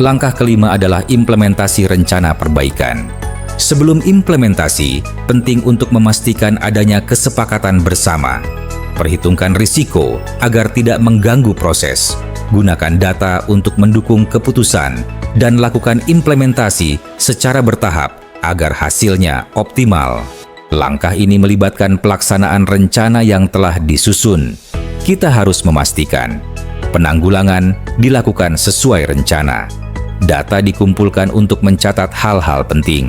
Langkah kelima adalah implementasi rencana perbaikan. Sebelum implementasi, penting untuk memastikan adanya kesepakatan bersama. Perhitungkan risiko agar tidak mengganggu proses. Gunakan data untuk mendukung keputusan dan lakukan implementasi secara bertahap agar hasilnya optimal. Langkah ini melibatkan pelaksanaan rencana yang telah disusun. Kita harus memastikan penanggulangan dilakukan sesuai rencana. Data dikumpulkan untuk mencatat hal-hal penting.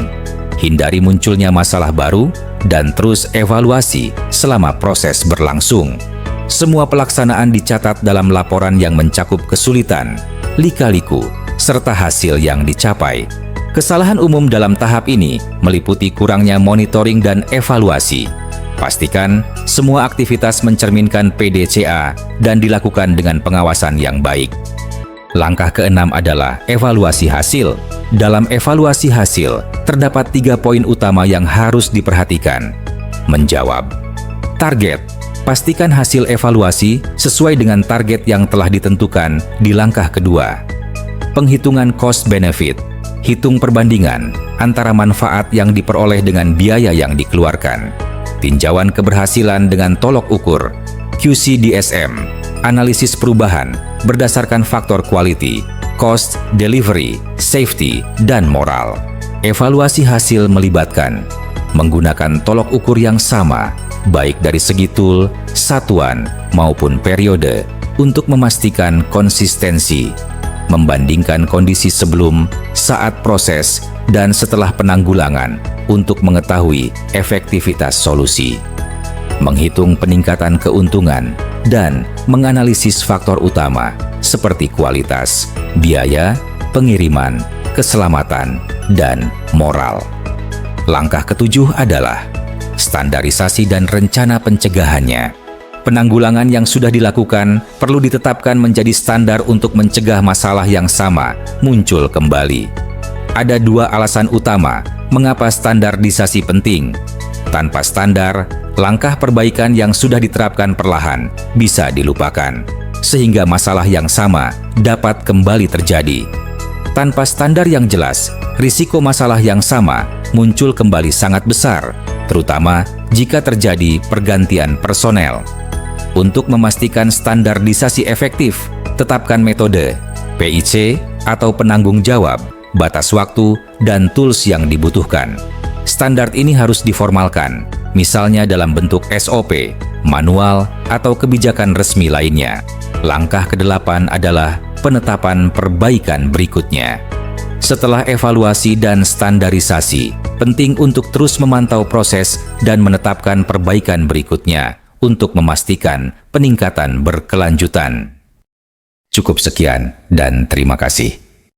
Hindari munculnya masalah baru dan terus evaluasi selama proses berlangsung. Semua pelaksanaan dicatat dalam laporan yang mencakup kesulitan, lika-liku, serta hasil yang dicapai. Kesalahan umum dalam tahap ini meliputi kurangnya monitoring dan evaluasi. Pastikan semua aktivitas mencerminkan PDCA dan dilakukan dengan pengawasan yang baik. Langkah keenam adalah evaluasi hasil. Dalam evaluasi hasil, terdapat 3 poin utama yang harus diperhatikan. Menjawab target. Pastikan hasil evaluasi sesuai dengan target yang telah ditentukan di langkah kedua. Penghitungan cost-benefit. Hitung perbandingan antara manfaat yang diperoleh dengan biaya yang dikeluarkan. Tinjauan keberhasilan dengan tolok ukur. QCDSM. Analisis perubahan berdasarkan faktor quality, cost, delivery, safety, dan moral. Evaluasi hasil melibatkan menggunakan tolok ukur yang sama, baik dari segi tool, satuan, maupun periode, untuk memastikan konsistensi. Membandingkan kondisi sebelum, saat proses, dan setelah penanggulangan untuk mengetahui efektivitas solusi. Menghitung peningkatan keuntungan dan menganalisis faktor utama seperti kualitas, biaya, pengiriman, keselamatan, dan moral. Langkah ketujuh adalah standarisasi dan rencana pencegahannya. Penanggulangan yang sudah dilakukan perlu ditetapkan menjadi standar untuk mencegah masalah yang sama muncul kembali. Ada 2 alasan utama mengapa standarisasi penting. Tanpa standar, langkah perbaikan yang sudah diterapkan perlahan bisa dilupakan, sehingga masalah yang sama dapat kembali terjadi. Tanpa standar yang jelas, risiko masalah yang sama muncul kembali sangat besar, terutama jika terjadi pergantian personel. Untuk memastikan standarisasi efektif, tetapkan metode, PIC atau penanggung jawab, batas waktu, dan tools yang dibutuhkan. Standar ini harus diformalkan, misalnya dalam bentuk SOP, manual, atau kebijakan resmi lainnya. Langkah ke-8 adalah penetapan perbaikan berikutnya. Setelah evaluasi dan standarisasi, penting untuk terus memantau proses dan menetapkan perbaikan berikutnya untuk memastikan peningkatan berkelanjutan. Cukup sekian dan terima kasih.